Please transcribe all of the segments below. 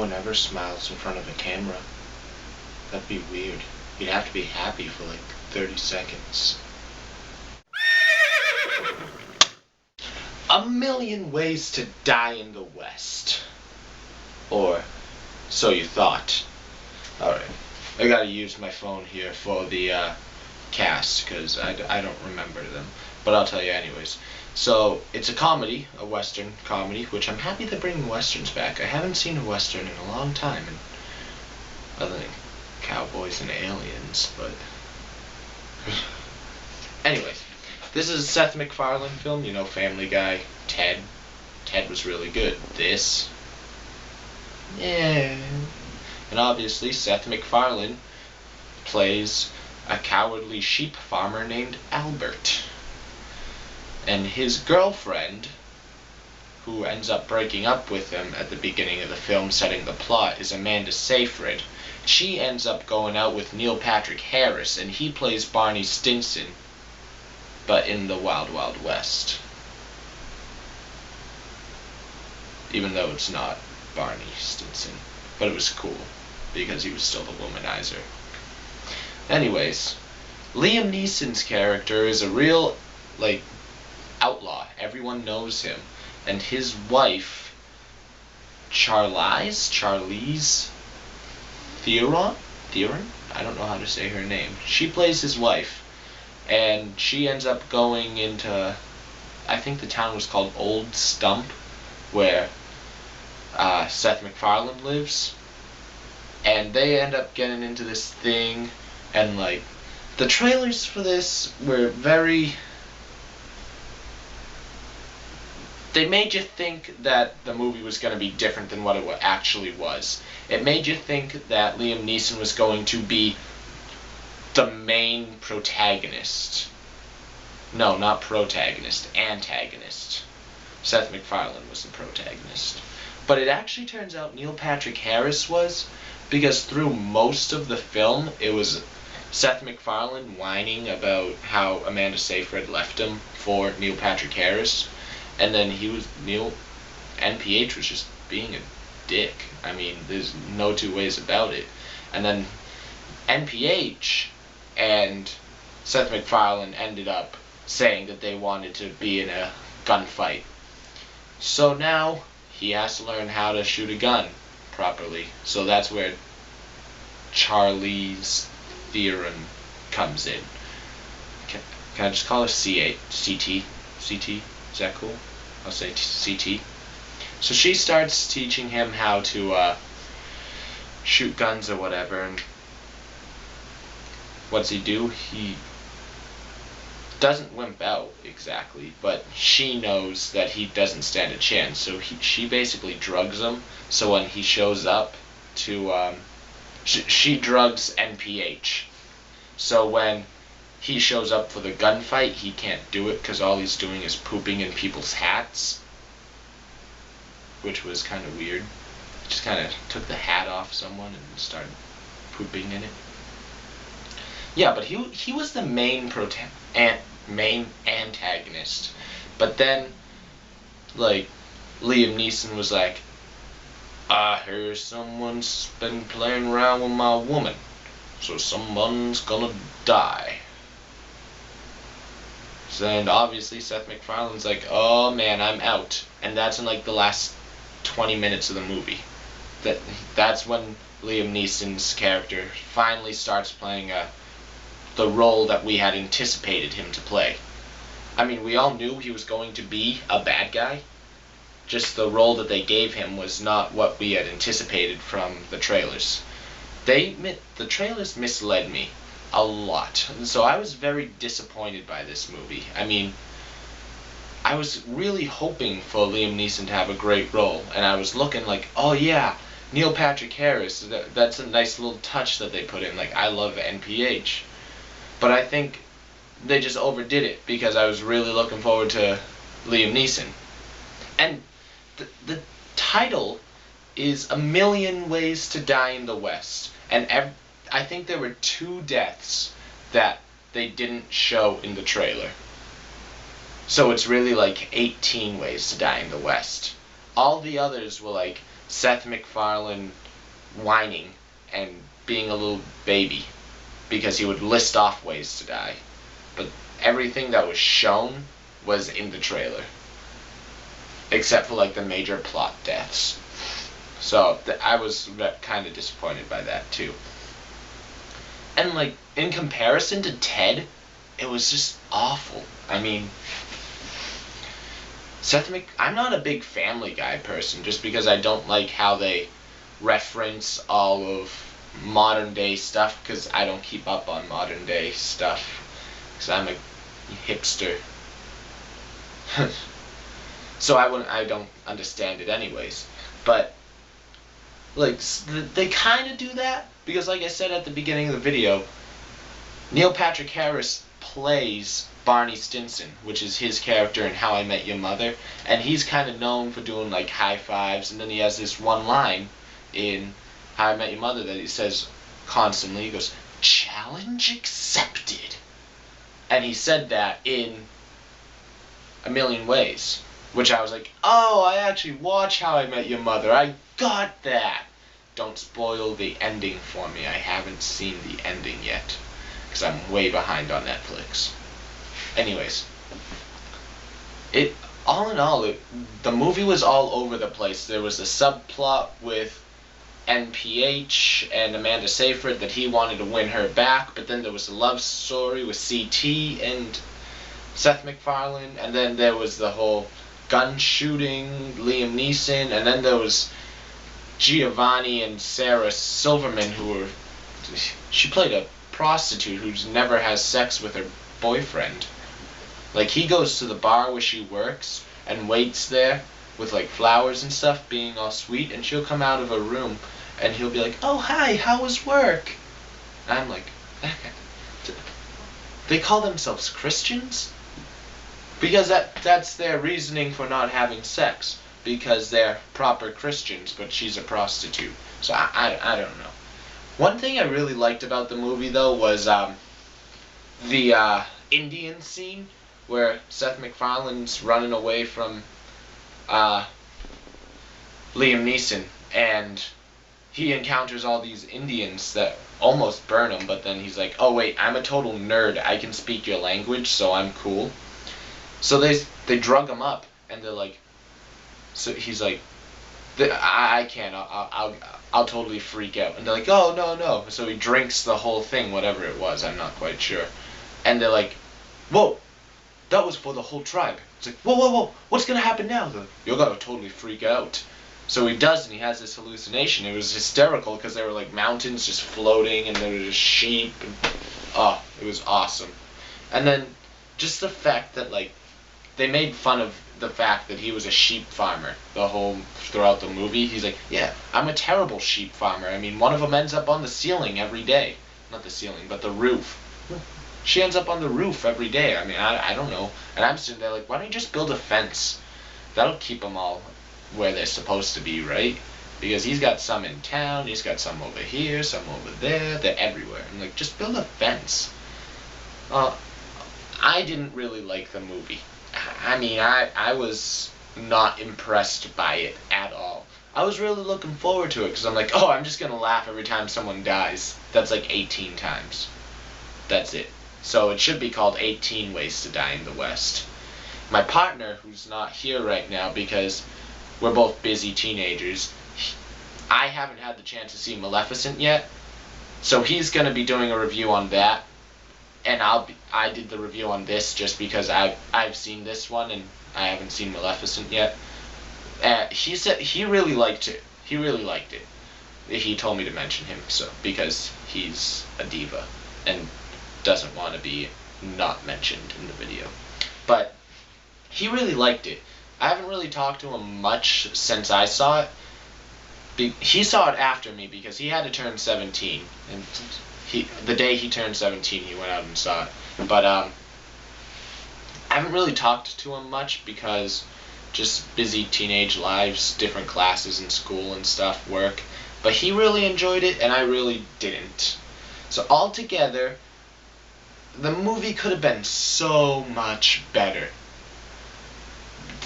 one ever smiles in front of a camera. That'd be weird. You'd have to be happy for like 30 seconds. A million ways to die in the West. Or so you thought. Alright. I gotta use my phone here for the cast, because I don't remember them. But I'll tell you anyways. So, it's a comedy, a Western comedy, which I'm happy they're bringing Westerns back. I haven't seen a Western in a long time, and other than cowboys and aliens, but... Anyways, this is a Seth Macfarlane film, you know, Family Guy, Ted. Ted was really good. This... yeah. And obviously, Seth Macfarlane plays a cowardly sheep farmer named Albert. And his girlfriend, who ends up breaking up with him at the beginning of the film, setting the plot, is Amanda Seyfried. She ends up going out with Neil Patrick Harris, and he plays Barney Stinson, but in the Wild Wild West. Even though it's not Barney Stinson. But it was cool, because he was still the womanizer. Anyways, Liam Neeson's character is a real, like, outlaw. Everyone knows him. And his wife, Charlize Theron? I don't know how to say her name. She plays his wife. And she ends up going into, I think the town was called Old Stump, where Seth MacFarlane lives. And they end up getting into this thing, and like, the trailers for this were very... they made you think that the movie was going to be different than what it actually was. It made you think that Liam Neeson was going to be the main protagonist. No, not protagonist, antagonist. Seth MacFarlane was the protagonist. But it actually turns out Neil Patrick Harris was, because through most of the film, it was Seth MacFarlane whining about how Amanda Seyfried left him for Neil Patrick Harris. And then NPH was just being a dick. I mean, there's no two ways about it. And then NPH and Seth MacFarlane ended up saying that they wanted to be in a gunfight. So now he has to learn how to shoot a gun properly. So that's where Charlize Theron comes in. Can I just call her CT? CT? Is that cool? I'll say CT. So she starts teaching him how to shoot guns or whatever, and what's he do? He doesn't wimp out exactly, but she knows that he doesn't stand a chance, so she basically drugs him, so when he shows up to, she drugs NPH. So when he shows up for the gunfight, he can't do it because all he's doing is pooping in people's hats, which was kind of weird. Just kind of took the hat off someone and started pooping in it. Yeah, but he was the main antagonist. But then, like, Liam Neeson was like, I hear someone's been playing around with my woman, so someone's gonna die. And obviously Seth MacFarlane's like, oh man, I'm out. And that's in like the last 20 minutes of the movie. That's when Liam Neeson's character finally starts playing the role that we had anticipated him to play. I mean, we all knew he was going to be a bad guy. Just the role that they gave him was not what we had anticipated from the trailers. The trailers misled me a lot. So I was very disappointed by this movie. I mean, I was really hoping for Liam Neeson to have a great role, and I was looking like, oh yeah, Neil Patrick Harris, that's a nice little touch that they put in. Like, I love NPH. But I think they just overdid it, because I was really looking forward to Liam Neeson. And the title is A Million Ways to Die in the West. And I think there were 2 deaths that they didn't show in the trailer. So it's really like 18 ways to die in the West. All the others were like Seth MacFarlane whining and being a little baby because he would list off ways to die. But everything that was shown was in the trailer, except for like the major plot deaths. So I was kind of disappointed by that too. And like in comparison to Ted, it was just awful. I mean, I'm not a big Family Guy person just because I don't like how they reference all of modern day stuff, because I don't keep up on modern day stuff because I'm a hipster. So I don't understand it anyways. But like they kind of do that because, like I said at the beginning of the video, Neil Patrick Harris plays Barney Stinson, which is his character in How I Met Your Mother, and he's kind of known for doing like high fives, and then he has this one line in How I Met Your Mother that he says constantly. He goes, "Challenge accepted," and he said that in A Million Ways, which I was like, oh, I actually watch How I Met Your Mother. I got that. Don't spoil the ending for me. I haven't seen the ending yet because I'm way behind on Netflix. Anyways, all in all, the movie was all over the place. There was a subplot with NPH and Amanda Seyfried that he wanted to win her back, but then there was a love story with CT and Seth MacFarlane, and then there was the whole gun shooting, Liam Neeson, and then there was Giovanni and Sarah Silverman, she played a prostitute who never has sex with her boyfriend. Like, he goes to the bar where she works and waits there with like flowers and stuff, being all sweet, and she'll come out of a room and he'll be like, "Oh, hi, how was work?" And I'm like, they call themselves Christians? Because that's their reasoning for not having sex, because they're proper Christians, but she's a prostitute. So I don't know. One thing I really liked about the movie, though, was the Indian scene where Seth MacFarlane's running away from Liam Neeson, and he encounters all these Indians that almost burn him, but then he's like, oh wait, I'm a total nerd, I can speak your language, so I'm cool. So they drug him up, and they're like, so he's like, I can't, I'll totally freak out. And they're like, oh, no. So he drinks the whole thing, whatever it was, I'm not quite sure. And they're like, whoa, that was for the whole tribe. It's like, whoa, what's gonna happen now? You're gonna totally freak out. So he does, and he has this hallucination. It was hysterical, because there were like mountains just floating, and there were just sheep, and it was awesome. And then just the fact that like they made fun of the fact that he was a sheep farmer throughout the movie. He's like, yeah, I'm a terrible sheep farmer. I mean, one of them ends up on the ceiling every day. Not the ceiling, but the roof. She ends up on the roof every day. I mean, I don't know. And I'm sitting there like, why don't you just build a fence? That'll keep them all where they're supposed to be, right? Because he's got some in town, he's got some over here, some over there. They're everywhere. I'm like, just build a fence. I didn't really like the movie. I mean, I was not impressed by it at all. I was really looking forward to it because I'm like, oh, I'm just going to laugh every time someone dies. That's like 18 times. That's it. So it should be called 18 Ways to Die in the West. My partner, who's not here right now because we're both busy teenagers, I haven't had the chance to see Maleficent yet. So he's going to be doing a review on that. And I did the review on this just because I've seen this one and I haven't seen Maleficent yet. He said he really liked it. He really liked it. He told me to mention him because he's a diva and doesn't want to be not mentioned in the video. But he really liked it. I haven't really talked to him much since I saw it. He saw it after me because he had to turn 17, and the day he turned 17, he went out and saw it. But I haven't really talked to him much because just busy teenage lives, different classes in school and stuff, work. But he really enjoyed it, and I really didn't. So altogether, the movie could have been so much better.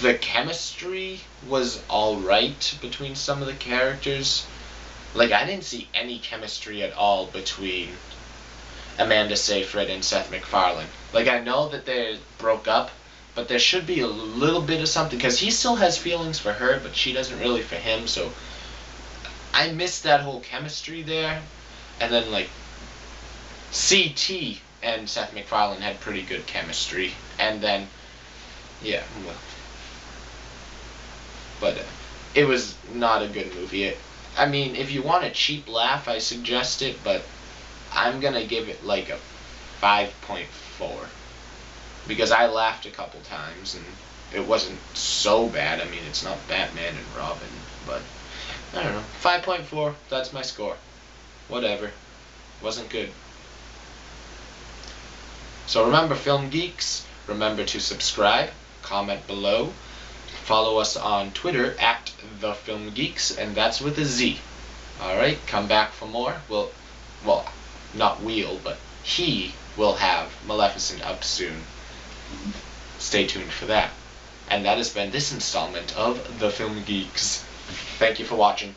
the chemistry was alright between some of the characters. Like, I didn't see any chemistry at all between Amanda Seyfried and Seth MacFarlane. Like, I know that they broke up, but there should be a little bit of something, because he still has feelings for her, but she doesn't really for him, so I missed that whole chemistry there. And then, like, CT and Seth MacFarlane had pretty good chemistry, and then, yeah, well, but it was not a good movie. I mean, if you want a cheap laugh, I suggest it, but I'm gonna give it like a 5.4, because I laughed a couple times and it wasn't so bad. I mean, it's not Batman and Robin, but I don't know. 5.4, that's my score. Whatever. Wasn't good. So remember, Film Geeks, remember to subscribe, comment below, follow us on Twitter at @TheFilmGeeks, and that's with a Z. Alright, come back for more. Well, not we'll, but he will have Maleficent up soon. Stay tuned for that. And that has been this installment of The Film Geeks. Thank you for watching.